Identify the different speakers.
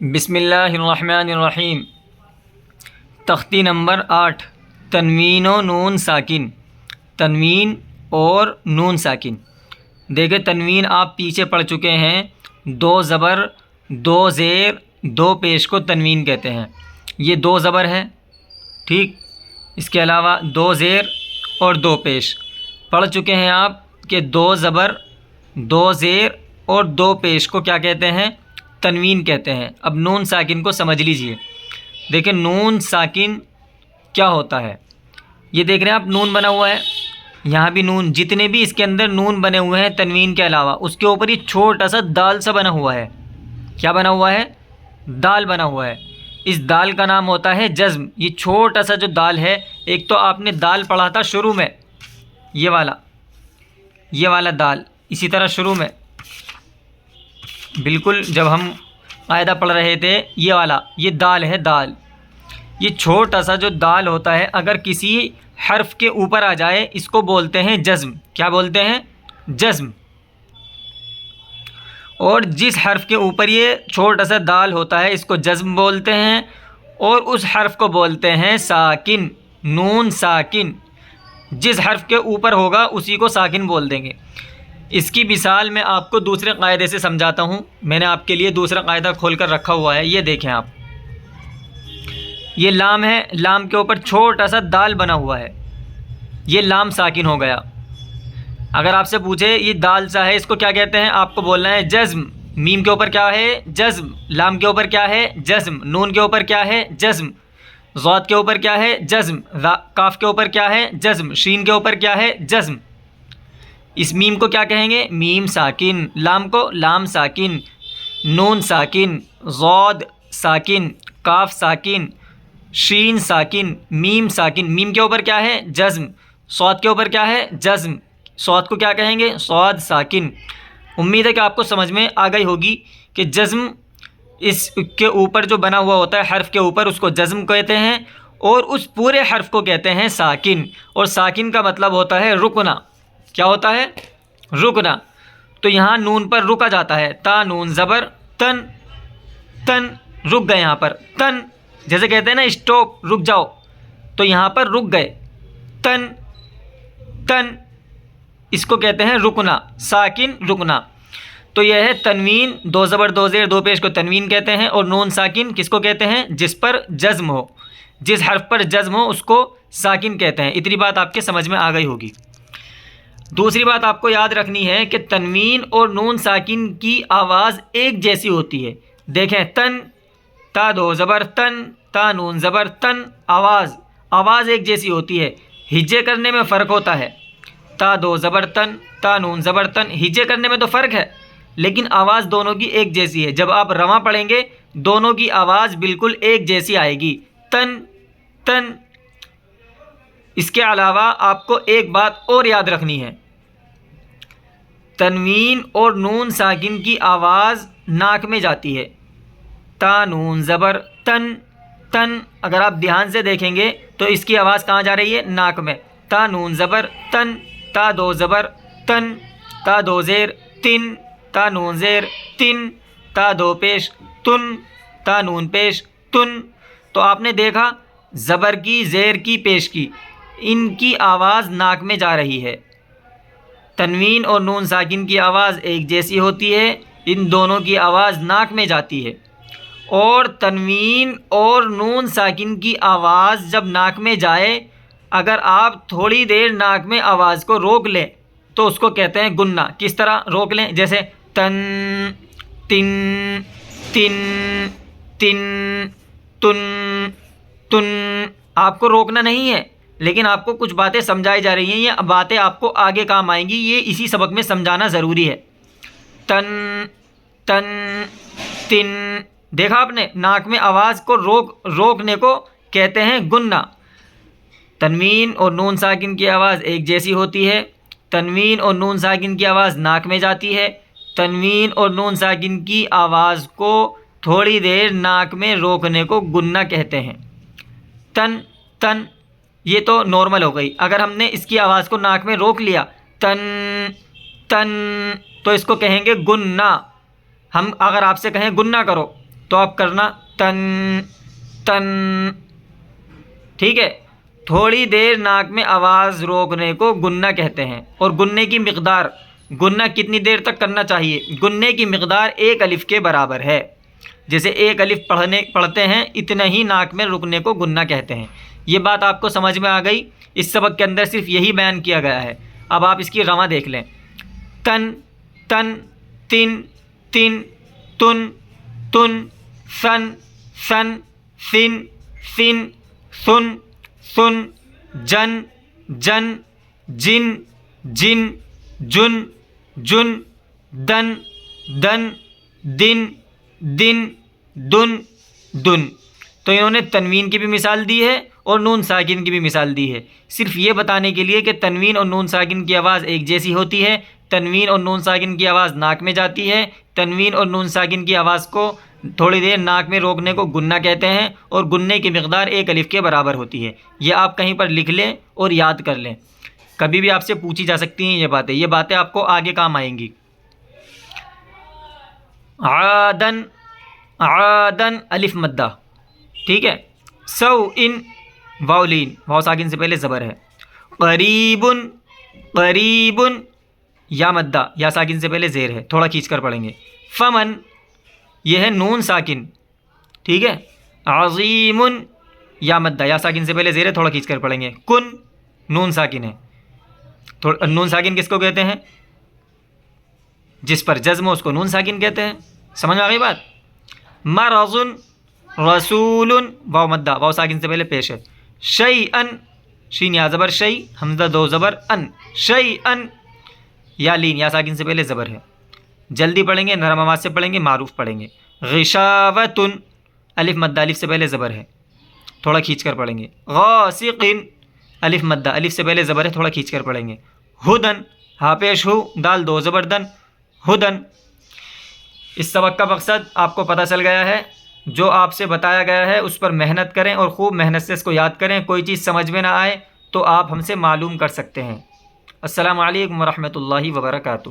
Speaker 1: بسم اللہ الرحمن الرحیم۔ تختی نمبر 8، تنوین و نون ساکن۔ تنوین اور نون ساکن۔ دیکھیں تنوین آپ پیچھے پڑھ چکے ہیں، 2 زبر 2 زیر 2 پیش کو تنوین کہتے ہیں۔ یہ 2 زبر ہے، ٹھیک، اس کے علاوہ 2 زیر اور 2 پیش پڑھ چکے ہیں آپ کہ 2 زبر 2 زیر اور 2 پیش کو کیا کہتے ہیں؟ تنوین کہتے ہیں۔ اب نون ساکن کو سمجھ لیجئے۔ دیکھیں نون ساکن کیا ہوتا ہے، یہ دیکھ رہے ہیں آپ نون بنا ہوا ہے، یہاں بھی نون، جتنے بھی اس کے اندر نون بنے ہوئے ہیں تنوین کے علاوہ، اس کے اوپر یہ چھوٹا سا دال سا بنا ہوا ہے۔ کیا بنا ہوا ہے؟ دال بنا ہوا ہے۔ اس دال کا نام ہوتا ہے جزم۔ یہ چھوٹا سا جو دال ہے، ایک تو آپ نے دال پڑھا تھا شروع میں، یہ والا دال، اسی طرح شروع میں بالکل جب ہم قاعدہ پڑھ رہے تھے، یہ دال ہے، دال۔ یہ چھوٹا سا جو دال ہوتا ہے، اگر کسی حرف کے اوپر آ جائے اس کو بولتے ہیں جزم۔ کیا بولتے ہیں؟ جزم۔ اور جس حرف کے اوپر یہ چھوٹا سا دال ہوتا ہے اس کو جزم بولتے ہیں، اور اس حرف کو بولتے ہیں ساکن، نون ساکن۔ جس حرف کے اوپر ہوگا اسی کو ساکن بول دیں گے۔ اس کی مثال میں آپ کو دوسرے قاعدے سے سمجھاتا ہوں۔ میں نے آپ کے لیے دوسرا قاعدہ کھول کر رکھا ہوا ہے، یہ دیکھیں آپ، یہ لام ہے، لام کے اوپر چھوٹا سا دال بنا ہوا ہے، یہ لام ساکن ہو گیا۔ اگر آپ سے پوچھے یہ دال سا ہے، اس کو کیا کہتے ہیں، آپ کو بولنا ہے جزم۔ میم کے اوپر کیا ہے؟ جزم۔ لام کے اوپر کیا ہے؟ جزم۔ نون کے اوپر کیا ہے؟ جزم۔ ضاد کے اوپر کیا ہے؟ جزم۔ کاف کے اوپر کیا ہے؟ جزم۔ شین کے اوپر کیا ہے؟ جزم۔ اس میم کو کیا کہیں گے؟ میم ساکن۔ لام کو لام ساکن، نون ساکن، ضاد ساکن، کاف ساکن، شین ساکن، میم ساکن۔ میم کے اوپر کیا ہے؟ جزم۔ صاد کے اوپر کیا ہے؟ جزم۔ صاد کو کیا کہیں گے؟ صاد ساکن۔ امید ہے کہ آپ کو سمجھ میں آ گئی ہوگی کہ جزم اس کے اوپر جو بنا ہوا ہوتا ہے حرف کے اوپر، اس کو جزم کہتے ہیں، اور اس پورے حرف کو کہتے ہیں ساکن۔ اور ساکن کا مطلب ہوتا ہے رکنا۔ کیا ہوتا ہے؟ رکنا۔ تو یہاں نون پر رکا جاتا ہے، تا نون زبر تن، تن، رک گئے یہاں پر، تن، جیسے کہتے ہیں نا اسٹاپ، رک جاؤ، تو یہاں پر رک گئے، تن، تن، اس کو کہتے ہیں رکنا، ساکن رکنا۔ تو یہ ہے تنوین، 2 زبر 2 زیر 2 پیش کو تنوین کہتے ہیں، اور نون ساکن کس کو کہتے ہیں؟ جس پر جزم ہو، جس حرف پر جزم ہو اس کو ساکن کہتے ہیں۔ اتنی بات آپ کے سمجھ میں آ گئی ہوگی۔ دوسری بات آپ کو یاد رکھنی ہے کہ تنوین اور نون ساکن کی آواز ایک جیسی ہوتی ہے۔ دیکھیں تن، تا 2 زبر تن، تا نون زبر تن، آواز ایک جیسی ہوتی ہے۔ ہجے کرنے میں فرق ہوتا ہے، تا 2 زبر تن، تا نون زبر تن، ہجے کرنے میں تو فرق ہے، لیکن آواز دونوں کی ایک جیسی ہے۔ جب آپ رواں پڑھیں گے دونوں کی آواز بالکل ایک جیسی آئے گی، تن، تن۔ اس کے علاوہ آپ کو ایک بات اور یاد رکھنی ہے، تنوین اور نون ساکن کی آواز ناک میں جاتی ہے، تا نون زبر تن، تن۔ اگر آپ دھیان سے دیکھیں گے تو اس کی آواز کہاں جا رہی ہے؟ ناک میں، تا نون زبر تن، تا 2 زبر تن، تا 2 زیر تن، تا نون زیر تن، تا 2 پیش تن، تا نون پیش تن۔ تو آپ نے دیکھا زبر کی، زیر کی، پیش کی، ان کی آواز ناک میں جا رہی ہے۔ تنوین اور نون ساکن کی آواز ایک جیسی ہوتی ہے، ان دونوں کی آواز ناک میں جاتی ہے۔ اور تنوین اور نون ساکن کی آواز جب ناک میں جائے، اگر آپ تھوڑی دیر ناک میں آواز کو روک لیں تو اس کو کہتے ہیں گننا۔ کس طرح روک لیں؟ جیسے تن، تن، تن، تن، تن، تن۔ آپ کو روکنا نہیں ہے، لیکن آپ کو کچھ باتیں سمجھائی جا رہی ہیں، یہ باتیں آپ کو آگے کام آئیں گی، یہ اسی سبق میں سمجھانا ضروری ہے۔ تن، تن، تن۔ دیکھا آپ نے، ناک میں آواز کو روکنے کو کہتے ہیں گننا۔ تنوین اور نون ساکن کی آواز ایک جیسی ہوتی ہے، تنوین اور نون ساکن کی آواز ناک میں جاتی ہے، تنوین اور نون ساکن کی آواز کو تھوڑی دیر ناک میں روکنے کو گننا کہتے ہیں۔ تن، تن، یہ تو نارمل ہو گئی۔ اگر ہم نے اس کی آواز کو ناک میں روک لیا، تن، تن، تو اس کو کہیں گے گننا۔ ہم اگر آپ سے کہیں گننا کرو تو آپ کرنا تن تن، ٹھیک ہے. تھوڑی دیر ناک میں آواز روکنے کو گننا کہتے ہیں. اور گننے کی مقدار، گننا کتنی دیر تک کرنا چاہیے؟ گننے کی مقدار 1 الف کے برابر ہے. جیسے 1 الف پڑھتے ہیں اتنا ہی ناک میں رکنے کو گننا کہتے ہیں. یہ بات آپ کو سمجھ میں آ گئی. اس سبق کے اندر صرف یہی بیان کیا گیا ہے. اب آپ اس کی رواں دیکھ لیں. تن تن، تن تن، تن تن، سن سن، سن سن، سن سن، جن جن، جن جن، جن جن، دن دن، دن دن، دن دن. تو انہوں نے تنوین کی بھی مثال دی ہے اور نون ساکن کی بھی مثال دی ہے، صرف یہ بتانے کے لیے کہ تنوین اور نون ساکن کی آواز ایک جیسی ہوتی ہے. تنوین اور نون ساکن کی آواز ناک میں جاتی ہے. تنوین اور نون ساکن کی آواز کو تھوڑی دیر ناک میں روکنے کو گننا کہتے ہیں، اور گننے کی مقدار 1 الف کے برابر ہوتی ہے. یہ آپ کہیں پر لکھ لیں اور یاد کر لیں. کبھی بھی آپ سے پوچھی جا سکتی ہیں یہ باتیں آپ کو آگے کام آئیں گی. عادن، عادن الف مدہ، ٹھیک ہے. سوء واؤلین، واؤ ساکن سے پہلے زبر ہے. قریب، قریب یا مدہ، یا ساکن سے پہلے زیر ہے، تھوڑا کھینچ کر پڑھیں گے. فمن، یہ ہے نون ساکن، ٹھیک ہے. عظیم یا مدہ، یا ساکن سے پہلے زیر ہے، تھوڑا کھینچ کر پڑھیں گے. کن، نون ساکن ہے. نون ساکن کس کو کہتے ہیں؟ جس پر جزم ہو اس کو نون ساکن کہتے ہیں. سمجھ میں آ گئی بات؟ مرض، رسول، واو مدہ، واو ساکن سے پہلے پیش ہے. شیئن، شین یا زبر شی، حمزہ 2 زبر ان، شیئن یا لین، یا ساکن سے پہلے زبر ہے. جلدی پڑھیں گے، نرم آواز سے پڑھیں گے، معروف پڑھیں گے. غشاوۃ الف مدہ، الف سے پہلے زبر ہے، تھوڑا کھینچ کر پڑھیں گے. غاسق الف مدہ، الف سے پہلے زبر ہے، تھوڑا کھینچ کر پڑھیں گے. ہدن، ہا پیش ہو، دال 2 زبر دن، ہدن. اس سبق کا مقصد آپ کو پتہ چل گیا ہے. جو آپ سے بتایا گیا ہے اس پر محنت کریں اور خوب محنت سے اس کو یاد کریں. کوئی چیز سمجھ میں نہ آئے تو آپ ہم سے معلوم کر سکتے ہیں. السلام علیکم ورحمۃ اللہ وبرکاتہ.